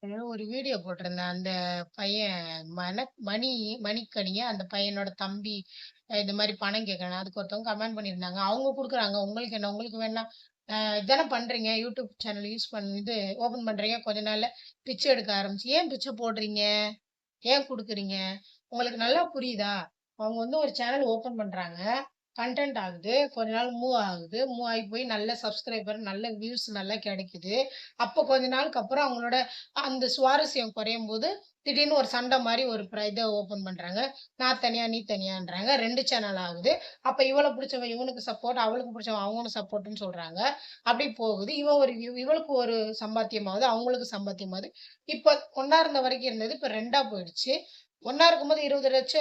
ஒரு வீடியோ போட்டிருந்தேன். அந்த பையன் மணி மணிக்கணிய அந்த பையனோட தம்பி இந்த மாரி பணம் கேட்கறான். அதுக்கு ஒருத்தவங்க கமெண்ட் பண்ணியிருந்தாங்க. அவங்க குடுக்குறாங்க. உங்களுக்கு என்ன? உங்களுக்கு வேணா இதானே பண்றீங்க. யூடியூப் சேனல் யூஸ் இது ஓப்பன் பண்றீங்க. கொஞ்ச நாள்ல பிச்சை எடுக்க ஆரம்பிச்சு ஏன் பிச்சை போடுறீங்க? ஏன் குடுக்குறீங்க? உங்களுக்கு நல்லா புரியுதா? அவங்க ஒரு சேனல் ஓப்பன் பண்றாங்க. கன்டென்ட் ஆகுது. கொஞ்ச நாள் மூவ் ஆகுது. மூவ் ஆகி போய் நல்ல சப்ஸ்கிரைபர், நல்ல வியூஸ் நல்லா கிடைக்குது. அப்போ கொஞ்ச நாளுக்கு அப்புறம் அவங்களோட அந்த சுவாரஸ்யம் குறையும்போது, திடீர்னு ஒரு சண்டை மாரி ஒரு இத ஓப்பன் பண்றாங்க. நான் தனியா, நீ தனியான்றாங்க. 2 சேனல் ஆகுது. அப்ப இவள புடிச்சவன் இவனுக்கு சப்போர்ட், அவளுக்கு புடிச்சவன் அவங்களுக்கு சப்போர்ட்ன்னு சொல்றாங்க. அப்படி போகுது. இவளுக்கு ஒரு சம்பாத்தியமாகுது, அவங்களுக்கு சம்பாத்தியமாகுது. இப்ப ஒண்ணா இருந்த வரைக்கும் இருந்தது. இப்ப 2ஆ போயிடுச்சு. ஒண்ணா இருக்கும்போது 20,00,000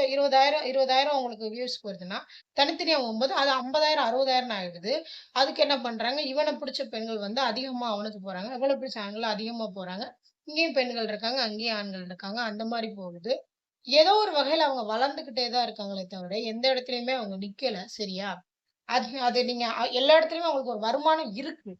20,000 உங்களுக்கு வியூஸ் வருதுன்னா, தனித்தனியா போகும்போது அது 50,000 60,000 ஆயிடுது. அதுக்கு என்ன பண்றாங்க, இவன பிடிச்ச பெண்கள் அதிகமா அவனுக்கு போறாங்க. இவள பிடிச்ச ஆண்கள் அதிகமா போறாங்க. இங்கேயும் பெண்கள் இருக்காங்க, அங்கேயும் ஆண்கள் இருக்காங்க. அந்த மாரி போகுது. ஏதோ ஒரு வகையில அவங்க வளர்ந்துகிட்டே தான் இருக்காங்களே தவிர, எந்த இடத்துலயுமே அவங்க நிக்கல. சரியா? அது அது நீங்க எல்லா இடத்துலயுமே அவங்களுக்கு ஒரு வருமானம் இருக்கு.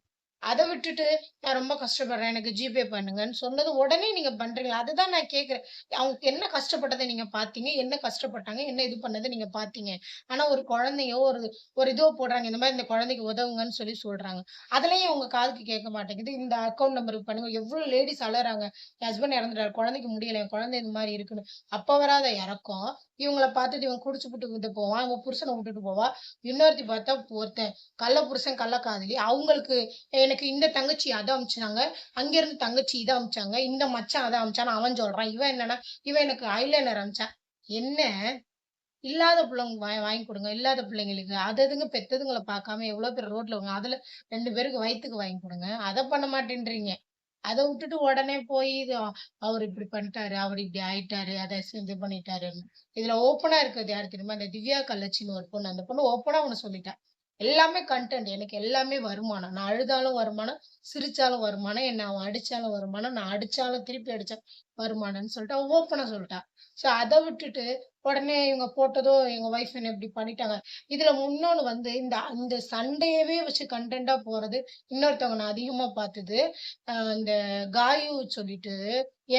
அத விட்டுட்டு, நான் ரொம்ப கஷ்டப்படுறேன். எனக்கு ஜிபே பண்ணுங்கன்னு சொன்னது உடனே நீங்க பண்றீங்களா? அதுதான் நான் கேட்கிறேன். அவங்க என்ன கஷ்டப்பட்டத நீங்க பார்த்தீங்க? என்ன கஷ்டப்பட்டாங்க? என்ன இது பண்ணத நீங்க பார்த்தீங்க? ஆனா ஒரு குழந்தையோ, ஒரு ஒரு இதோ போடுறாங்க. இந்த மாரி இந்த குழந்தைக்கு உதவுங்கன்னு சொல்றாங்க. அதுலயும் உங்க காதுக்கு கேட்க மாட்டேங்குது. இந்த அக்கவுண்ட் நம்பருக்கு பண்ணுங்க. எவ்ளோ லேடீஸ் அழறாங்க. என் ஹஸ்பண்ட் இறந்துட்டாரு. குழந்தைக்கு முடியல. என் குழந்தை இந்த மாரி இருக்குன்னு. அப்ப வராத இரக்கம், இவங்கள பார்த்துட்டு இவன் குடிச்சுப்புட்டு இது போவான். இவன் புருஷன விட்டுட்டு போவா. இன்னொருத்தி பார்த்தா ஒருத்தன் கள்ள புருஷன், கள்ள காதலி. அவங்களுக்கு எனக்கு இந்த தங்கச்சி அத அனுப்பிச்சாங்க. அங்கேருந்து தங்கச்சி இத அனுப்பிச்சாங்க. இந்த மச்சான் அத அனுப்பிச்சான்னு அவன் சொல்றான். இவன் எனக்கு ஐலைனர் அனுப்பிச்சான். என்ன இல்லாத புள்ளைங்க வாங்கி கொடுங்க. இல்லாத பிள்ளைங்களுக்கு அது அதுங்க பெத்ததுங்கள பார்க்காம எவ்வளோ பேர் ரோட்ல அதுல 2 பேருக்கு வயித்துக்கு வாங்கி கொடுங்க. அத பண்ண மாட்டேன்றீங்க. அத விட்டுட்டு உடனே போய் அவரு இப்படி பண்ணிட்டாரு, அவரு இப்படி ஆயிட்டாரு, அத இது பண்ணிட்டாருன்னு. இதுல ஓப்பனா இருக்கிறது யாரு தெரியுமா? இந்த திவ்யா கள்ளச்சின்னு ஒரு பொண்ணு. அந்த பொண்ணு ஓப்பனா ஒண்ணு சொல்லிட்டா. எல்லாமே கன்டென்ட். எனக்கு எல்லாமே வருமானம். நான் அழுதாலும் வருமானம், சிரிச்சாலும் வருமானம், என்ன அவன் அடிச்சாலும் வருமானம், நான் அடிச்சாலும் திருப்பி அடிச்சா வருமானம்ன்னு சொல்லிட்டு அவ ஓப்பனா சொல்லிட்டா. சோ அத விட்டுட்டு உடனே இவங்க போட்டதோ எங்க வைஃப் என்ன இப்படி பண்ணிட்டாங்க. இதுல இன்னொன்னு இந்த இந்த சண்டையவே வச்சு கன்டென்ட்டா போறது இன்னொருத்தவங்க நான் அதிகமா பார்த்தது. இந்த காயு சொல்லிட்டு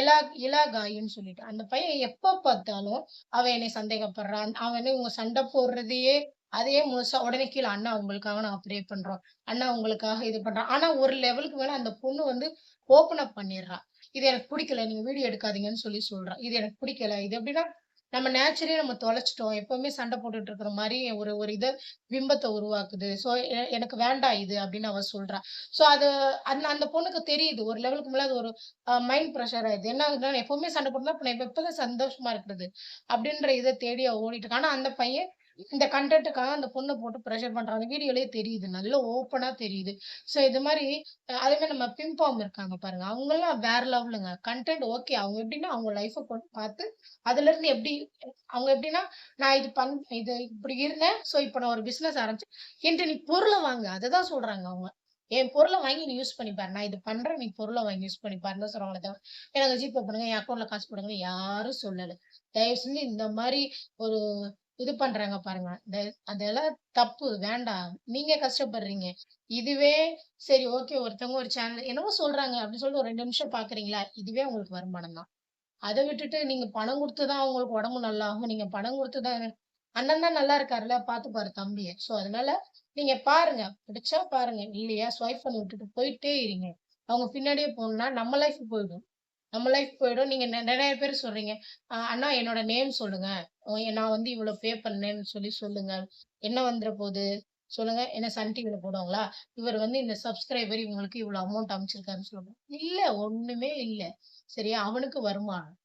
எலா இலா காயுன்னு சொல்லிட்டு அந்த பையன் எப்ப பார்த்தாலும் அவன் என்னை சந்தேகப்படுறான். அவன் இவங்க சண்டை போடுறதையே அதையே முழுசா உடனே கீழ அண்ணா உங்களுக்காக நான் ப்ரே பண்றோம். அண்ணா உங்களுக்காக இது பண்றான். ஆனா ஒரு லெவலுக்கு மேல அந்த பொண்ணு ஓப்பன் அப் பண்ணிடுறா. இது எனக்கு பிடிக்கல. நீங்க வீடியோ எடுக்காதீங்கன்னு சொல்றா. இது எனக்கு பிடிக்கல. இது எப்படின்னா நம்ம நேச்சரே நம்ம தொலைச்சுட்டோம். எப்பவுமே சண்டை போட்டுட்டு இருக்கிற மாரி ஒரு ஒரு பிம்பத்த உருவாக்குது. சோ எனக்கு வேண்டாம் இது அப்படின்னு அவ சொல்றா. சோ அது அந்த அந்த பொண்ணுக்கு தெரியுது. ஒரு லெவலுக்கு மேல அது ஒரு மைண்ட் பிரஷர் ஆயிடுது. என்ன ஆகுதுன்னா எப்பவுமே சண்டை போட்டுனா இப்ப நான் எப்பதான் சந்தோஷமா இருக்கிறது அப்படின்ற இத தேடி அவ ஓடிட்டு இருக்கா. ஆனா அந்த பையன் இந்த கன்டென்ட்டுக்காக அந்த பொண்ண போட்டு பிரஷர் பண்றான். அந்த வீடியோலயே தெரியுது. நல்ல ஓப்பனா தெரியுது. சோ இது மாரி அதே மாரி நம்ம பிம்பாம் இருக்காங்க பாருங்க. அவங்கலாம் வேற லெவலுங்க. Content okay. அவங்க எப்படின்னா அவங்க லைஃப பார்த்து அதுலருந்து எப்படி அவங்க எப்படின்னா, நான் இது இப்படி இருந்தேன். சோ இப்ப நான் ஒரு பிசினஸ் ஆரம்பிச்சேன். என்ட்ட நீ பொருள வாங்கு. அததான் சொல்றாங்க அவங்க. என் பொருள வாங்கி நீ யூஸ் பண்ணி பாரு. நான் இது பண்றேன். நீ பொருள வாங்கி யூஸ் பண்ணி பாருன்னு தான் சொல்றாங்களே தவிர, எனக்கு ஜிபே பண்ணுங்க. என் அக்கவுண்ட்ல காசு போடுங்கன்னு யாரும் சொல்லல. தயவு செஞ்சு இந்த மாரி ஒரு இது பண்றாங்க பாருங்க. அதெல்லாம் தப்பு. வேண்டாம். நீங்க கஷ்டப்படுறீங்க. இதுவே சரி ஓகே ஒருத்தவங்க ஒரு சேனல் என்னமோ சொல்றாங்க அப்படின்னு சொல்லிட்டு ஒரு 2 நிமிஷம் பார்க்குறீங்களா? இதுவே உங்களுக்கு வருமானம் தான். அத விட்டுட்டு நீங்க பணம் குடுத்து தான் உங்களுக்கு உடம்பு நல்லாகும். நீங்க பணம் குடுத்து தான் அண்ணன் தான் நல்லா இருக்காருல்ல, பாத்துப்பாரு தம்பிய. சோ அதனால நீங்க பாருங்க. பிடிச்சா பாருங்க. இல்லையா ஸ்வைப் பண்ணி விட்டுட்டு போயிட்டே இருங்க. அவங்க பின்னாடியே போணும்னா நம்ம லைஃப் போயிடும். நம்ம லைஃப் போயிடும். நீங்க நெறைய பேர் சொல்றீங்க. அண்ணா என்னோட நேம் சொல்லுங்க. நான் இவ்வளோ பே பண்ணேன்னு சொல்லுங்க. என்ன வந்துற போது? சொல்லுங்க. என்ன சன் டிவில போடுவாங்களா? இவர் இந்த சப்ஸ்கிரைபர் இவங்களுக்கு இவ்வளோ அமௌண்ட் அனுப்பிச்சிருக்காருன்னு சொல்லுங்க. இல்ல, ஒண்ணுமே இல்ல. சரியா? அவனுக்கு வருமானம்.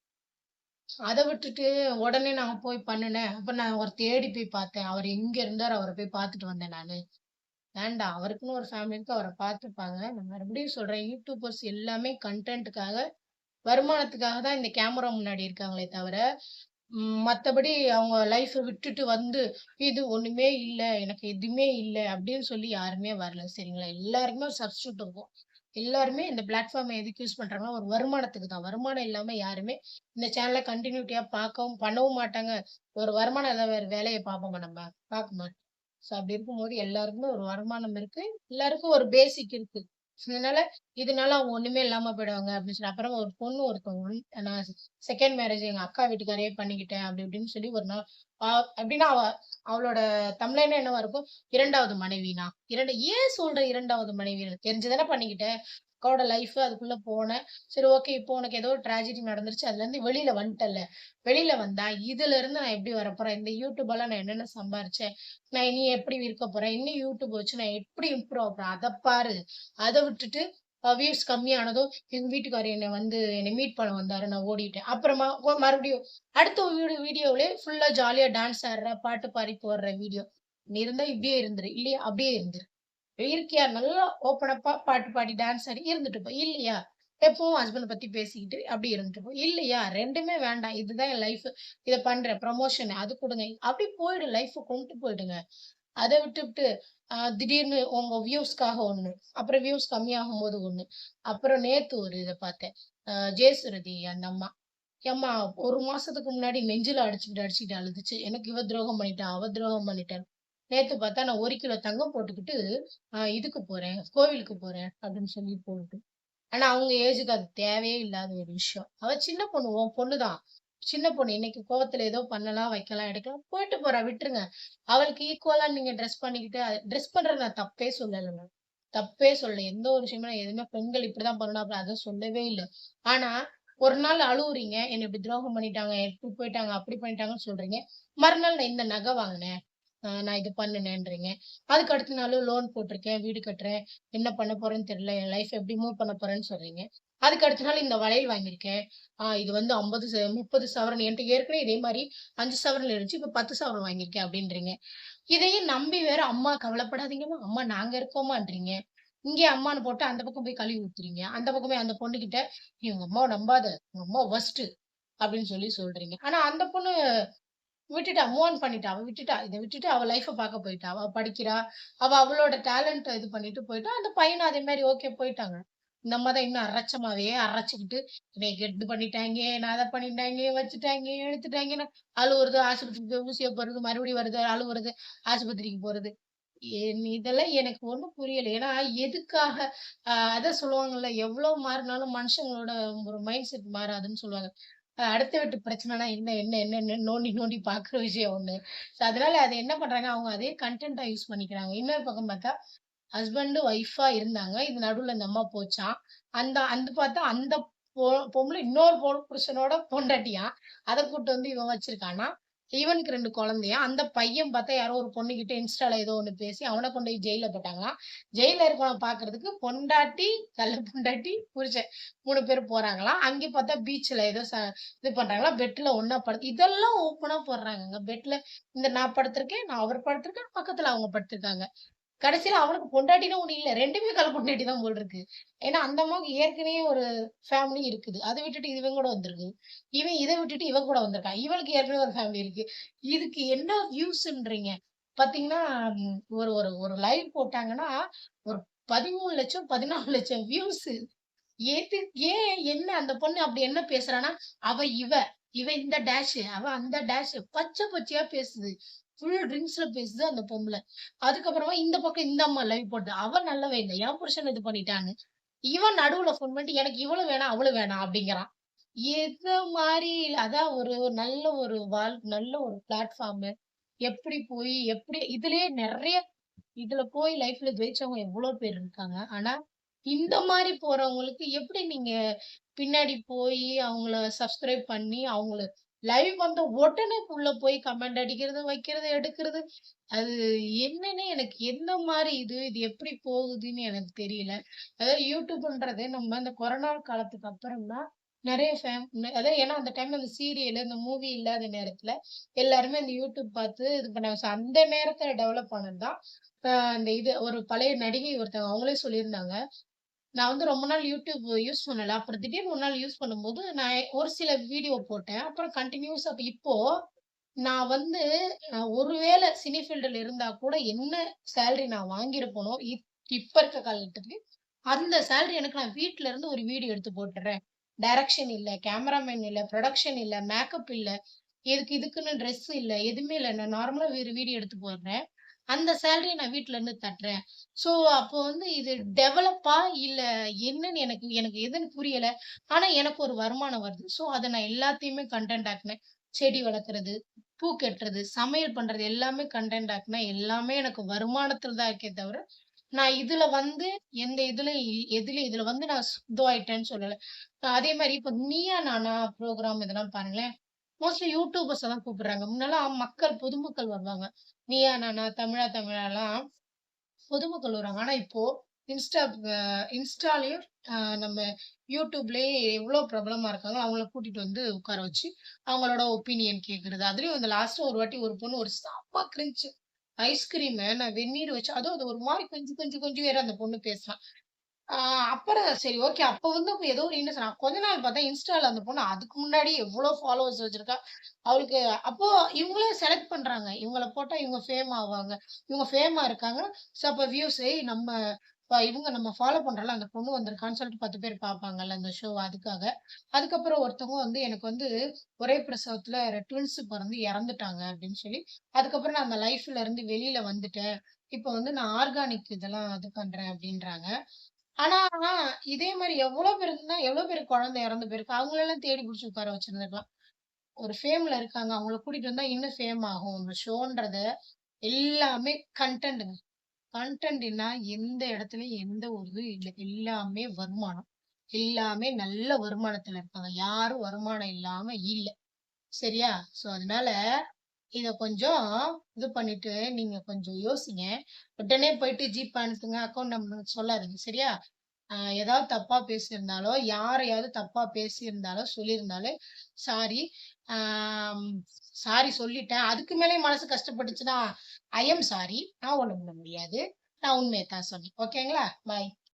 அத விட்டுட்டு உடனே நான் போய் பண்ணுனேன். அப்ப நான் அவர தேடி போய் பார்த்தேன். அவர் எங்க இருந்தாரு அவர போய் பார்த்துட்டு வந்தேன் நானு. வேண்டாம். அவருக்குன்னு ஒரு ஃபேமிலி இருக்கு. அவர பார்த்துப்பாங்க. நான் மறுபடியும் சொல்றேன். யூடியூபர்ஸ் எல்லாமே கன்டென்ட்க்காக, வருமானத்துக்காக தான் இந்த கேமரா முன்னாடி இருக்காங்களே தவிர, மத்தபடி அவங்க லைஃப விட்டுட்டு இது ஒண்ணுமே இல்ல. எனக்கு எதுவுமே இல்ல அப்படின்னு சொல்லி யாருமே வரல. சரிங்களா? எல்லாருக்குமே ஒரு சப்ஸ்டிட்யூட் இருக்கும். எல்லாருமே இந்த பிளாட்ஃபார்ம எதுக்கு யூஸ் பண்றாங்கன்னா, ஒரு வருமானத்துக்கு தான். வருமானம் இல்லாம யாருமே இந்த சேனல கன்டினியூட்டியா பண்ணவும் மாட்டாங்க. ஒரு வருமானம் இல்லாத வேற வேலைய பார்ப்போமா நம்ம? பார்க்க மாட்டோம். சோ அப்படி இருக்கும்போது எல்லாருக்குமே ஒரு வருமானம் இருக்கு. எல்லாருக்கும் ஒரு பேசிக் இருக்கு. அதனால இதனால அவங்க ஒண்ணுமே இல்லாம போயிடுவாங்க அப்படின்னு சொல்லி. அப்புறம் ஒரு பொண்ணு ஒருத்தவங்க நான் செகண்ட் மேரேஜ் எங்க அக்கா வீட்டுக்காரையே பண்ணிக்கிட்டேன் அப்படி இப்படின்னு சொல்லி ஒரு நாள் ஆ எப்படின்னா அவளோட தமிழ்ல என்னவா இருக்கும்? 2வது மனைவினா. 2 ஏன் சொல்ற 2வது மனைவி? தெரிஞ்சு தானே பண்ணிக்கிட்டேன். அக்காவோட லைஃப் அதுக்குள்ள போனேன். சரி ஓகே. இப்போ உனக்கு ஏதோ ஒரு ட்ராஜடி நடந்துருச்சு. அதுலருந்து வெளியில வந்துட்டல்ல. வெளியில வந்தா இதுல இருந்து நான் எப்படி வரப்போறேன்? இந்த யூடியூபால நான் என்னென்ன சம்பாரிச்சேன்? நான் இனி எப்படி இருக்க போறேன்? இன்னும் யூடியூப் வச்சு நான் எப்படி இம்ப்ரூவ் ஆகுறேன்? அத பாரு. அத விட்டுட்டு வியூஸ் கம்மியானதும் எங்க வீட்டுக்காரர் என்னை மீட் பண்ண வந்தாரு. நான் ஓடிட்டேன். அப்புறமா மறுபடியும் அடுத்த வீடியோவிலே ஃபுல்லா ஜாலியா டான்ஸ் ஆடுற, பாட்டு பாடி போடுற வீடியோ. நீ இருந்தா இப்படியே இருந்துரு. இல்லையா அப்படியே இருந்துரு. இருக்கியா நல்லா ஓப்பன் அப்பா பாட்டு பாடி டான்ஸ் ஆடி இருந்துட்டு போ. இல்லையா எப்பவும் ஹஸ்பண்ட் பத்தி பேசிக்கிட்டு அப்படி இருந்துட்டு போ. இல்லையா 2மே வேண்டாம். இதுதான் என் லைஃப். இத பண்றேன். ப்ரமோஷன் அது குடுங்க. அப்படி போயிடு லைஃப் கொண்டு போயிடுங்க. அத விட்டுப்புட்டு திடீர்னு உங்க வியூஸ்க்காக ஒண்ணு. அப்புறம் வியூஸ் கம்மியாகும்போது ஒண்ணு. அப்புறம் நேத்து ஒரு இத பார்த்தேன். ஜெயசுரதி அந்த அம்மா. எம்மா 1 மாசத்துக்கு முன்னாடி நெஞ்சில அடிச்சுக்கிட்டு அழுதுச்சு. எனக்கு இவ துரோகம் பண்ணிட்டா, அவ துரோகம் பண்ணிட்டா. நேத்து பார்த்தா நான் 1 கிலோ தங்கம் போட்டுக்கிட்டு, இதுக்கு போறேன், கோவிலுக்கு போறேன் அப்படின்னு சொல்லி போகுது. ஆனா அவங்க ஏஜுக்கு அது தேவையே இல்லாத ஒரு விஷயம். அவ சின்ன பொண்ணு, உன் பொண்ணு தான். சின்ன பொண்ணு. இன்னைக்கு கோவத்துல ஏதோ பண்ணலாம், வைக்கலாம், எடுக்கலாம். போயிட்டு போறா விட்டுருங்க. அவளுக்கு ஈக்குவலா நீங்க ட்ரெஸ் பண்ணிக்கிட்டு ட்ரெஸ் பண்றது நான் தப்பே சொல்லலங்க. தப்பே சொல்லல. எந்த ஒரு விஷயமே நான் எதுவுமே பெண்கள் இப்படிதான் பண்ணணும் அப்படி அத சொல்லவே இல்ல. ஆனா, ஒரு நாள் அழுவுறீங்க. என்ன இப்படி துரோகம் பண்ணிட்டாங்க, இப்படி போயிட்டாங்க, அப்படி பண்ணிட்டாங்கன்னு சொல்றீங்க. மறுநாள் நான் இந்த நகை வாங்கினேன். நான் இது பண்ணுனேன்றீங்க. அதுக்கு அடுத்த நாளு லோன் போட்டிருக்கேன், வீடு கட்டுறேன். என்ன பண்ண போறேன்னு தெரியல. என் லைஃப் எப்படி மூவ் பண்ண போறேன்னு சொல்றீங்க. அதுக்கு அடுத்த நாள் இந்த வளையல் வாங்கியிருக்கேன். இது வந்து 50 30 சவரன் என்ட்ட ஏற்கனவே இதே மாரி 5 சவரன் இருந்துச்சு. இப்ப 10 சவரன் வாங்கியிருக்கேன் அப்படின்றீங்க. இதையும் நம்பி வேற அம்மா கவலைப்படாதீங்கம்மா, அம்மா நாங்க இருக்கோம்மான்றீங்க. இங்கே அம்மான்னு போட்டு அந்த பக்கம் போய் கழுவி ஊத்துறீங்க. அந்த பக்கமே அந்த பொண்ணுகிட்ட, "நீ உங்க அம்மாவ நம்பாத. உங்க அம்மா வொர்ஸ்ட்" அப்படின்னு சொல்லி சொல்றீங்க. ஆனா அந்த பொண்ணு விட்டுட்டா. மூவ் ஆன் பண்ணிட்டா. அவ விட்டுட்டா. இத விட்டுட்டு அவ லைஃப பாக்க போயிட்டா. அவ படிக்கிறா. அவ அவளோட டேலண்ட்ட இது பண்ணிட்டு போயிட்டா. அந்த பையனும் அதே மாரி ஓகே போயிட்டாங்க. இந்த அம்மா தான் இன்னும் அரைச்சமாவே அரைச்சுக்கிட்டு, என்னைய கெட்டு பண்ணிட்டாய்ங்க, என்ன அத பண்ணிட்டாய்ங்க, வச்சுட்டாய்ங்க, எடுத்துட்டாய்ங்கன்னு அழுவுறது, ஆஸ்பத்திரிக்கு போய் ஊசிய போடுறது, மறுபடியும் வருது, அழுவுறது, ஆஸ்பத்திரிக்கு போறது. இதெல்லாம் எனக்கு ஒண்ணும் புரியல. ஏன்னா எதுக்காக அதான் சொல்லுவாங்கல்ல, எவ்வளவு மாறினாலும் மனுஷங்களோட ஒரு மைண்ட் செட் மாறாதுன்னு சொல்லுவாங்க. அடுத்த வீட்டு பிரச்சனைனா என்ன என்ன என்னன்னு நோண்டி நோண்டி பார்க்குற விஷயம் ஒண்ணு. ஸோ அதனால அத என்ன பண்றாங்க, அவங்க அதே கன்டென்ட்டா யூஸ் பண்ணிக்கிறாங்க. இன்னொரு பக்கம் பார்த்தா, ஹஸ்பண்ட் ஒய்ஃபா இருந்தாங்க. இது நடுவுல இந்த அம்மா போச்சாம். அந்த அந்த பார்த்தா அந்த பொ பொம்பள இன்னொரு புருஷனோட பொண்டாட்டியாம். அத கூட்டு வந்து இவன் வச்சிருக்கானாம். இவனுக்கு 2 குழந்தையாம். அந்த பையன் பார்த்தா யாரோ ஒரு பொண்ணுகிட்ட இன்ஸ்டால ஏதோ ஒண்ணு பேசி அவன கொண்டு போய் ஜெயில்ல போட்டாங்களாம். ஜெயில்ல இருக்கவன பார்க்கறதுக்கு பொண்டாட்டி, கள்ள பொண்டாட்டி, புருஷன் 3 பேரும் போறாங்களாம். அங்கே பார்த்தா பீச்ல ஏதோ இது பண்றாங்களாம். பெட்ல ஒண்ணா இதெல்லாம் ஓப்பனா போடுறாங்கங்க. பெட்ல இந்த நான் படுத்திருக்கேன், நான் அவர் படுத்திருக்கேன், பக்கத்துல அவங்க படுத்திருக்காங்க. கடைசியில அவனுக்கு பொண்டாட்டின்னு ஒண்ணு இல்ல. 2மே கள்ள பொண்டாட்டி தான் போல இருக்கு. ஏன்னா அந்த அம்மாவுக்கு ஏற்கனவே ஒரு ஃபேமிலி இருக்குது. அத விட்டுட்டு இவன் கூட வந்திருக்கு. இவன் இத விட்டுட்டு இவன் கூட வந்திருக்கான். இவளுக்கு ஏற்கனவே ஒரு ஃபேமிலி இருக்கு. இதுக்கு என்ன வியூஸ்ன்றீங்க? பாத்தீங்கன்னா, ஒரு ஒரு ஒரு லைவ் போட்டாங்கன்னா, ஒரு 13,00,000 14,00,000 வியூஸ். எது என்ன அந்த பொண்ணு அப்படி என்ன பேசுறான்னா, அவ இவ, இவ இந்த டேஷ், அவ அந்த டேஷ் பச்சை பச்சையா பேசுது. ஃபுல் ட்ரிங்க்ஸ்ல பேசுது அந்த பொம்பள. அதுக்கப்புறமா இந்த பக்கம் இந்த அம்மா லைவ் போடுது. அவ நல்லவ இல்ல. என் புருஷன் இது பண்ணிட்டான்னு. இவன் நடுவுல ஃபோன் பண்ணிட்டு, எனக்கு இவளும் வேணாம், அவளும் வேணாம் அப்படிங்கிறான். எது மாரி அதான் ஒரு நல்ல ஒரு நல்ல ஒரு பிளாட்ஃபார்மு. எப்படி போய் எப்படி இதுலயே நெறைய இதுல போய் லைஃப்ல ஜெயிச்சவங்க எவ்வளோ பேர் இருக்காங்க. ஆனா, இந்த மாரி போறவங்களுக்கு எப்படி நீங்க பின்னாடி போயி அவங்கள சப்ஸ்கிரைப் பண்ணி, அவங்கள லைவ் வந்த உடனே உள்ள போய் கமெண்ட் அடிக்கிறது, வைக்கிறது, எடுக்கிறது. அது என்னன்னே எனக்கு எந்த மாரி இது எப்படி போகுதுன்னு எனக்கு தெரியல. அதாவது யூடியூப்ன்றது நம்ம இந்த கொரோனா காலத்துக்கு அப்புறம் தான் நெறைய அதாவது ஏன்னா அந்த டைம்ல அந்த சீரியல், இந்த மூவி இல்லாத நேரத்துல எல்லாருமே அந்த யூடியூப் பார்த்து இது பண்ணாங்க. ஸோ அந்த நேரத்துல டெவலப் ஆனது தான். அந்த இது ஒரு பழைய நடிகை ஒருத்தவங்க அவங்களே சொல்லியிருந்தாங்க. நான் வந்து ரொம்ப நாள் யூடியூப் யூஸ் பண்ணல. அப்புறம் திடீர்னு ஒரு நாள் யூஸ் பண்ணும்போது, நான் ஒரு சில வீடியோ போட்டேன். அப்புறம் கன்டினியூஸா இப்போ நான் வந்து ஒருவேள சினி ஃபீல்டுல இருந்தா கூட என்ன சேலரி நான் வாங்கியிருப்பனோ, இப்ப இருக்க காலகட்டத்துக்கு, அந்த சேலரி எனக்கு நான் வீட்ல இருந்து ஒரு வீடியோ எடுத்து போட்டுர்றேன். டைரக்ஷன் இல்ல, கேமராமேன் இல்ல, புரொடக்ஷன் இல்ல, மேக்கப் இல்ல, இதுக்குன்னு ட்ரெஸ் இல்ல, எதுவுமே இல்ல. நான் நார்மலா ஒரு வீடியோ எடுத்து போடுறேன். அந்த சேலரிய நான் வீட்ல இருந்து தட்டுறேன். ஸோ அப்போ வந்து இது டெவலப்பா இல்ல என்னன்னு எனக்கு எனக்கு எதுன்னு புரியல. ஆனா எனக்கு ஒரு வருமானம் வருது. ஸோ அத நான் எல்லாத்தையுமே கன்டென்ட் ஆக்குனேன். செடி வளர்க்கறது, பூ கட்டுறது, சமையல் பண்றது எல்லாமே கன்டென்ட் ஆக்குனேன். எல்லாமே எனக்கு வருமானத்துல தான் இருக்கே தவிர, நான் இதுல வந்து எந்த எதுலயும் இதுல வந்து நான் இதுவாயிட்டேன்னு சொல்லல. அதே மாரி இப்ப நீயா நானா ப்ரோகிராம் இதெல்லாம் பாருங்களேன். மோஸ்ட்லி யூடியூபர்ஸ தான் கூப்பிடுறாங்க. முன்னலாம் பொதுமக்கள் வருவாங்க. நீயா நானா, தமிழா தமிழாலாம் பொதுமக்கள் வருவாங்க. ஆனா இப்போ இன்ஸ்டா இன்ஸ்டாலயும் நம்ம யூடியூப்லயே எவ்ளோ பிரபலமா இருக்காங்களோ, அவங்கள கூட்டிட்டு வந்து உட்கார வச்சு, அவங்களோட ஒப்பீனியன் கேட்கறது. அதுலயும் இந்த லாஸ்ட்டா ஒரு வாட்டி ஒரு பொண்ணு ஒரு செம்ம கிரின்ஜ் ஐஸ்கிரீம நான் வெந்நீர் வச்சு அதுவும் அது ஒரு மாரி கொஞ்சி வேற அந்த பொண்ணு பேசுறா. ஆ அப்புறம் சரி ஓகே. அப்ப வந்து அப்ப ஏதோ ஒரு இன்னசென்ட் கொஞ்ச நாள் பார்த்தா இன்ஸ்டால அந்த பொண்ணு அதுக்கு முன்னாடி எவ்ளோ ஃபாலோவர்ஸ் வச்சிருக்கா. அவளுக்கு அப்போ இவங்களே செலக்ட் பண்றாங்க. இவங்கள போட்டா இவங்க ஃபேம் ஆவாங்க. இவங்க ஃபேமா இருக்காங்க. சோ அப்ப வியூஸ் நம்ம இவங்க நம்ம ஃபாலோ பண்றோம்ல அந்த பொண்ணு வந்திருக்கான்னு சொல்லிட்டு 10 பேர் பார்ப்பாங்கல்ல அந்த ஷோ அதுக்காக. அதுக்கப்புறம் ஒருத்தவங்க வந்து எனக்கு வந்து ஒரே பிரசவத்துல ட்வின்ஸ் பொறந்து இறந்துட்டாங்க அப்படின்னு சொல்லி, அதுக்கப்புறம் நான் அந்த லைஃப்ல இருந்து வெளியில வந்துட்டேன். இப்ப வந்து நான் ஆர்கானிக் இதெல்லாம் இது பண்றேன் அப்படின்றாங்க. ஆனா, இதே மாரி எவ்ளோ பேருக்கு குழந்தை இறந்து போயிருக்கு. அவங்களலாம் தேடி புடிச்சு உட்கார வச்சிருந்துருக்கலாம். ஒரு ஃபேம்ல இருக்காங்க. அவங்கள கூட்டிட்டு வந்தா இன்னும் ஃபேம் ஆகும். இந்த ஷோன்றத எல்லாமே கன்டென்ட்ங்க. கன்டென்ட்னா எந்த இடத்துலயும் எந்த ஒரு இது இல்ல. எல்லாமே வருமானம். எல்லாமே நல்ல வருமானத்துல இருக்காங்க. யாரும் வருமானம் இல்லாம இல்ல. சரியா? சோ அதனால இத கொஞ்சம் இது பண்ணிட்டு நீங்க கொஞ்சம் யோசிங்க. உடனே போயிட்டு ஜிபே அனுப்புங்க, அக்கவுண்ட் நம்பர் சொல்லாதீங்க. சரியா? அ ஏதாவது தப்பா பேசியிருந்தாலோ, யாரையாவது தப்பா பேசியிருந்தாலோ, சொல்லியிருந்தாலே சாரி. ஆம் சாரி சொல்லிட்டேன். அதுக்கு மேலயும் மனசு கஷ்டப்பட்டுச்சுன்னா, ஐ அம் சாரி. நான் ஒண்ணும் பண்ண முடியாது. நான் உண்மைய தான் சொன்னேன். ஓகேங்களா? பாய்.